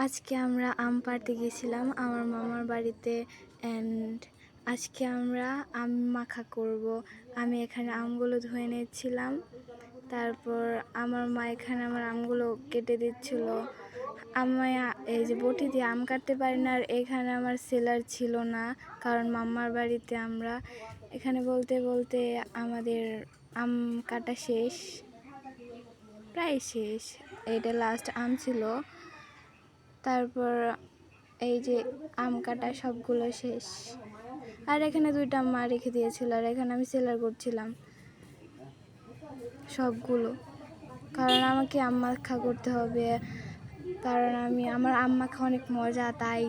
আজকে আমরা আম পাড়তে গেছিলাম আমার মামার বাড়িতে। অ্যান্ড আজকে আমরা আম মাখা করব। আমি এখানে আমগুলো ধুয়ে নিচ্ছিলাম, তারপর আমার মা এখানে আমার আমগুলো কেটে দিচ্ছিল। আমি এই যে বটি দিয়ে আম কাটতে পারি না, আর এখানে আমার সেলার ছিল না, কারণ মামার বাড়িতে আমরা। এখানে বলতে বলতে আমাদের আম কাটা শেষ, প্রায় শেষ। এটা লাস্ট আম ছিল। তারপর এই যে আম কাটা সবগুলো শেষ, আর এখানে 2টা মা রেখে দিয়েছিল, আর এখানে আমি সেলার করছিলাম সবগুলো, কারণ আমাকে আম মাখা করতে হবে। কারণ আমার আম মাখা অনেক মজা, তাই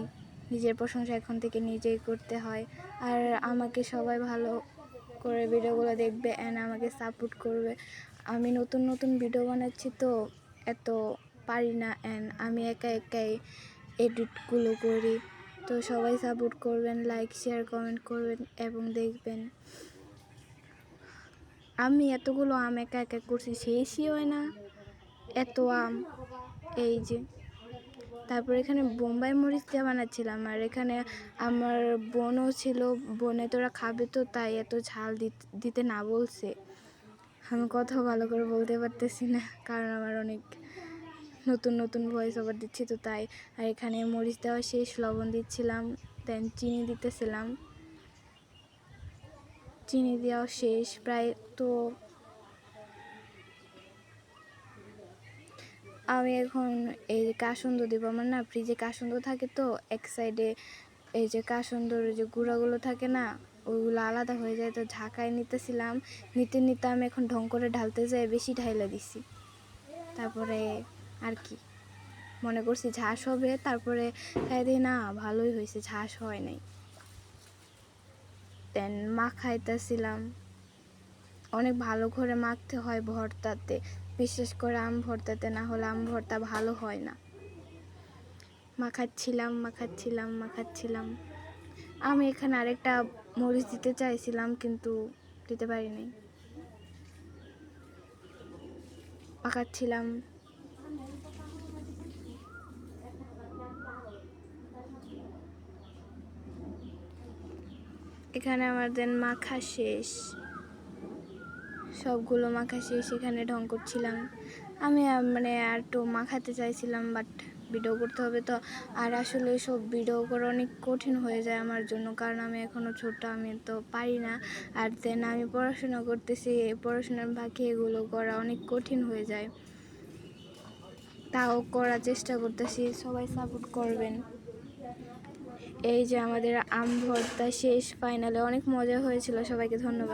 নিজের প্রশংসা এখন থেকে নিজেই করতে হয়। আর আমাকে সবাই ভালো করে ভিডিওগুলো দেখবে অ্যান্ড আমাকে সাপোর্ট করবে। আমি নতুন নতুন ভিডিও বানাচ্ছি, তো এত পারি না, অ্যান্ড আমি একাই এডিটগুলো করি। তো সবাই সাপোর্ট করবেন, লাইক শেয়ার কমেন্ট করবেন এবং দেখবেন। আমি এতগুলো আম একা করছি, শেষই হয় না, এত আম। এই যে তারপর এখানে বোম্বাই মরিচ দিয়ে বানাচ্ছিলাম, আর এখানে আমার বোনও ছিল। বোনে তোরা খাবে তো, তাই এত ঝাল দিতে না বলছে। আমি কথাও ভালো করে বলতে পারতেছি না, কারণ আমার অনেক নতুন ভয়েস ওভার দিচ্ছি তো তাই। আর এখানে মরিচ দেওয়া শেষ, লবণ দিচ্ছিলাম, দেন চিনি দিতেছিলাম, চিনি দেওয়া শেষ প্রায়। তো আমি এখন এই যে কাসুন্দ দেবো। আমার না ফ্রিজে কাসুন্দ থাকে, তো এক সাইডে এই যে কাসুন্দর যে গুঁড়াগুলো থাকে না, ওইগুলো আলাদা হয়ে যায়, তো ঝাঁকায় নিতেছিলাম। নিতে আমি এখন ঢং করে ঢালতে যাই, বেশি ঢাইলা দিছি। তারপরে আর কি মনে করছি ঝাঁস হবে, তারপরে খাই দিই না, ভালোই হয়েছে, ঝাঁস হয় নাই। দেন মাখাইতেছিলাম, অনেক ভালো করে মাখতে হয় ভর্তাতে, বিশেষ করে আম ভর্তাতে, না হলে আম ভর্তা ভালো হয় না। মাখাচ্ছিলাম। আমি এখানে আরেকটা মরিচ দিতে চাইছিলাম, কিন্তু দিতে পারিনি। মাখাচ্ছিলাম। এখানে আমার দেন মাখা শেষ, সবগুলো মাখা শেষ। এখানে ঢং করছিলাম আমি, মানে আর একটু মাখাতে চাইছিলাম, বাট ভিডিও করতে হবে তো। আর আসলে সব ভিডিও করা অনেক কঠিন হয়ে যায় আমার জন্য, কারণ আমি এখনও ছোট, আমি তো পারি না। আর দেন আমি পড়াশোনা করতেছি, পড়াশোনার ফাঁকে এগুলো করা অনেক কঠিন হয়ে যায়, তাও করার চেষ্টা করতেছি। সবাই সাপোর্ট করবেন। এই যে আমাদের আম ভর্তা শেষ ফাইনালে, অনেক মজা হয়েছিল। সবাইকে ধন্যবাদ।